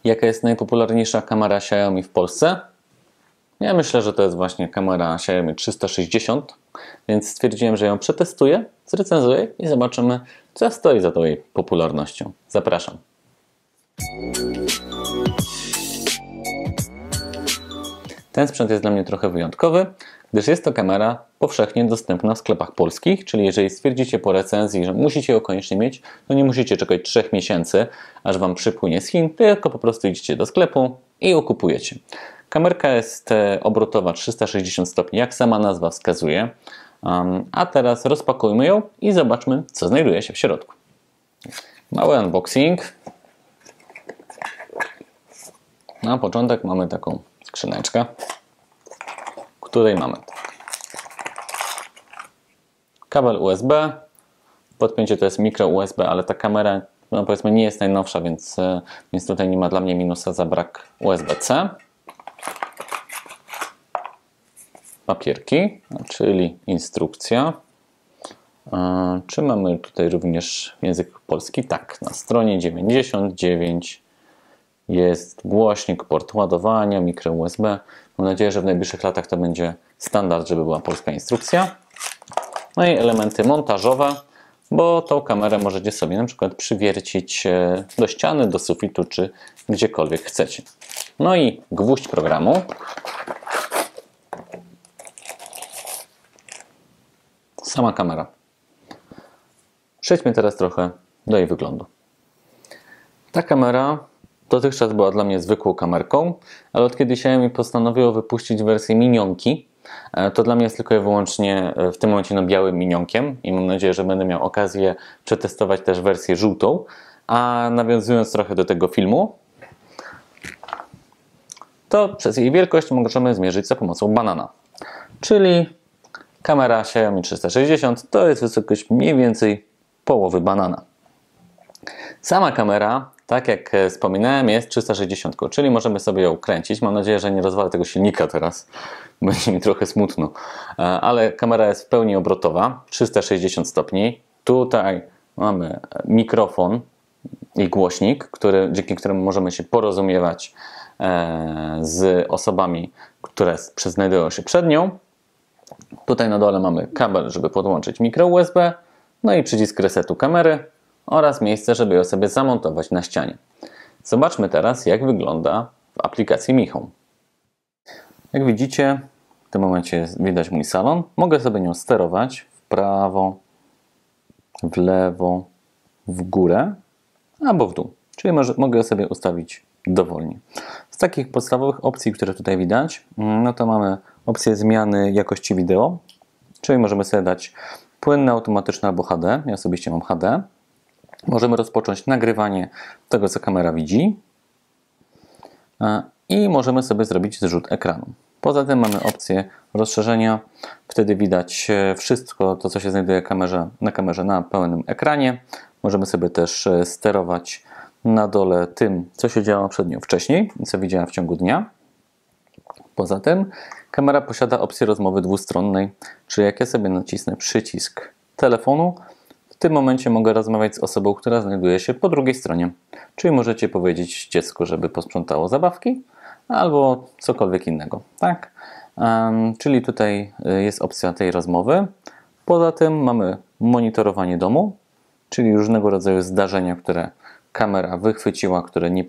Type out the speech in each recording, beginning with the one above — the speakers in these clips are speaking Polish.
Jaka jest najpopularniejsza kamera Xiaomi w Polsce? Ja myślę, że to jest właśnie kamera Xiaomi 360, więc stwierdziłem, że ją przetestuję, zrecenzuję i zobaczymy, co stoi za tą jej popularnością. Zapraszam. Ten sprzęt jest dla mnie trochę wyjątkowy, gdyż jest to kamera powszechnie dostępna w sklepach polskich, czyli jeżeli stwierdzicie po recenzji, że musicie ją koniecznie mieć, to nie musicie czekać 3 miesięcy, aż Wam przypłynie z Chin, tylko po prostu idziecie do sklepu i ją kupujecie. Kamerka jest obrotowa 360 stopni, jak sama nazwa wskazuje. A teraz rozpakujmy ją i zobaczmy, co znajduje się w środku. Mały unboxing. Na początek mamy taką skrzyneczkę, w której mamy kabel USB, podpięcie to jest mikro USB, ale ta kamera, no powiedzmy, nie jest najnowsza, więc tutaj nie ma dla mnie minusa za brak USB-C. Papierki, czyli instrukcja. Czy mamy tutaj również język polski? Tak, na stronie 99 jest głośnik, port ładowania, mikro USB. Mam nadzieję, że w najbliższych latach to będzie standard, żeby była polska instrukcja. No i elementy montażowe, bo tą kamerę możecie sobie na przykład przywiercić do ściany, do sufitu, czy gdziekolwiek chcecie. No i gwóźdź programu. Sama kamera. Przejdźmy teraz trochę do jej wyglądu. Ta kamera dotychczas była dla mnie zwykłą kamerką, ale od kiedy Xiaomi postanowiło wypuścić wersję minionki, to dla mnie jest tylko i wyłącznie w tym momencie białym minionkiem i mam nadzieję, że będę miał okazję przetestować też wersję żółtą. A nawiązując trochę do tego filmu, to przez jej wielkość możemy zmierzyć za pomocą banana. Czyli kamera Xiaomi 360 to jest wysokość mniej więcej połowy banana. Sama kamera, tak jak wspominałem, jest 360, czyli możemy sobie ją kręcić. Mam nadzieję, że nie rozwalę tego silnika teraz, będzie mi trochę smutno. Ale kamera jest w pełni obrotowa, 360 stopni. Tutaj mamy mikrofon i głośnik, dzięki któremu możemy się porozumiewać z osobami, które znajdują się przed nią. Tutaj na dole mamy kabel, żeby podłączyć mikro USB, no i przycisk resetu kamery oraz miejsce, żeby ją sobie zamontować na ścianie. Zobaczmy teraz, jak wygląda w aplikacji Mi Home. Jak widzicie, w tym momencie widać mój salon. Mogę sobie nią sterować w prawo, w lewo, w górę albo w dół. Czyli mogę sobie ustawić dowolnie. Z takich podstawowych opcji, które tutaj widać, no to mamy opcję zmiany jakości wideo, czyli możemy sobie dać płynne, automatyczne albo HD. Ja osobiście mam HD. Możemy rozpocząć nagrywanie tego, co kamera widzi i możemy sobie zrobić zrzut ekranu. Poza tym mamy opcję rozszerzenia. Wtedy widać wszystko to, co się znajduje na kamerze na pełnym ekranie. Możemy sobie też sterować na dole tym, co się działo przed nią wcześniej i co widziałem w ciągu dnia. Poza tym kamera posiada opcję rozmowy dwustronnej, czyli jak ja sobie nacisnę przycisk telefonu, w tym momencie mogę rozmawiać z osobą, która znajduje się po drugiej stronie. Czyli możecie powiedzieć dziecku, żeby posprzątało zabawki albo cokolwiek innego. Tak? Czyli tutaj jest opcja tej rozmowy. Poza tym mamy monitorowanie domu, czyli różnego rodzaju zdarzenia, które kamera wychwyciła, które nie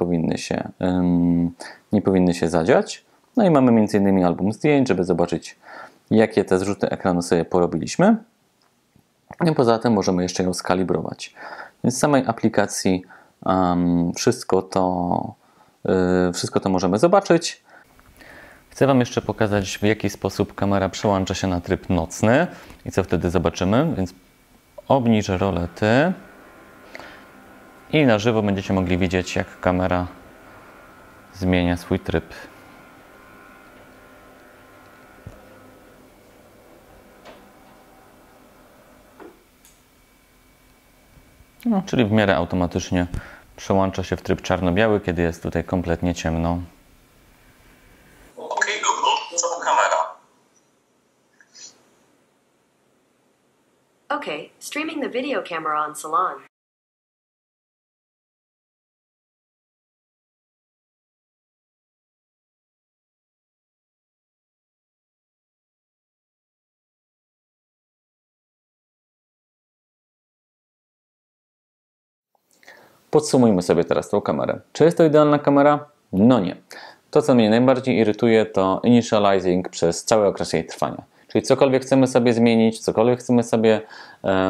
powinny się zadziać. No i mamy m.in. album zdjęć, żeby zobaczyć, jakie te zrzuty ekranu sobie porobiliśmy. I poza tym możemy jeszcze ją skalibrować. Więc w samej aplikacji wszystko to możemy zobaczyć. Chcę Wam jeszcze pokazać, w jaki sposób kamera przełącza się na tryb nocny i co wtedy zobaczymy. Więc obniżę rolety i na żywo będziecie mogli widzieć, jak kamera zmienia swój tryb. No, czyli w miarę automatycznie przełącza się w tryb czarno-biały, kiedy jest tutaj kompletnie ciemno. OK Google, co to kamera? Okay, streaming the video camera on Salon. Podsumujmy sobie teraz tą kamerę. Czy jest to idealna kamera? No nie. To, co mnie najbardziej irytuje, to initializing przez cały okres jej trwania. Czyli cokolwiek chcemy sobie zmienić, cokolwiek chcemy sobie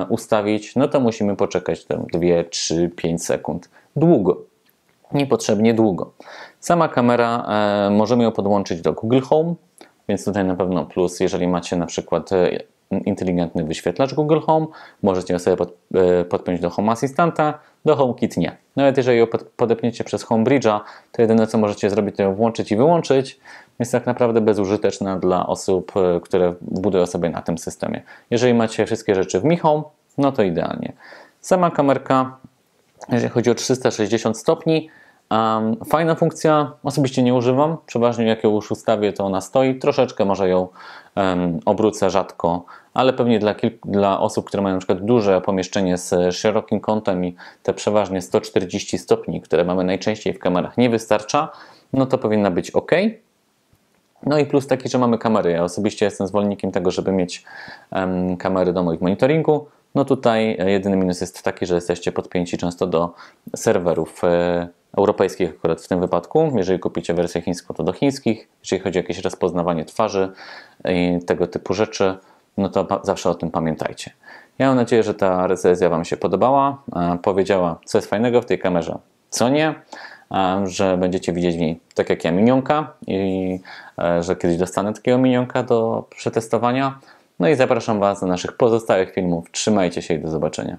ustawić, no to musimy poczekać tam 2, 3, 5 sekund. Długo. Niepotrzebnie długo. Sama kamera, możemy ją podłączyć do Google Home, więc tutaj na pewno plus, jeżeli macie na przykład inteligentny wyświetlacz Google Home, możecie ją sobie podpiąć do Home Assistanta, do HomeKit nie. Nawet jeżeli ją podepniecie przez HomeBridge'a, to jedyne co możecie zrobić, to ją włączyć i wyłączyć. Jest tak naprawdę bezużyteczna dla osób, które budują sobie na tym systemie. Jeżeli macie wszystkie rzeczy w Mi Home, no to idealnie. Sama kamerka, jeżeli chodzi o 360 stopni, fajna funkcja, osobiście nie używam, przeważnie jak ją już ustawię, to ona stoi, troszeczkę może ją obrócę rzadko, ale pewnie dla osób, które mają na przykład duże pomieszczenie z szerokim kątem i te przeważnie 140 stopni, które mamy najczęściej w kamerach, nie wystarcza, no to powinna być ok. No i plus taki, że mamy kamery. Ja osobiście jestem zwolennikiem tego, żeby mieć kamery do moich monitoringu. No tutaj jedyny minus jest taki, że jesteście podpięci często do serwerów europejskich akurat w tym wypadku. Jeżeli kupicie wersję chińską, to do chińskich. Jeżeli chodzi o jakieś rozpoznawanie twarzy i tego typu rzeczy, no to zawsze o tym pamiętajcie. Ja mam nadzieję, że ta recenzja Wam się podobała. Powiedziała, co jest fajnego w tej kamerze, co nie. Że będziecie widzieć w niej, tak jak ja, minionka i że kiedyś dostanę takiego minionka do przetestowania. No i zapraszam Was do naszych pozostałych filmów. Trzymajcie się i do zobaczenia.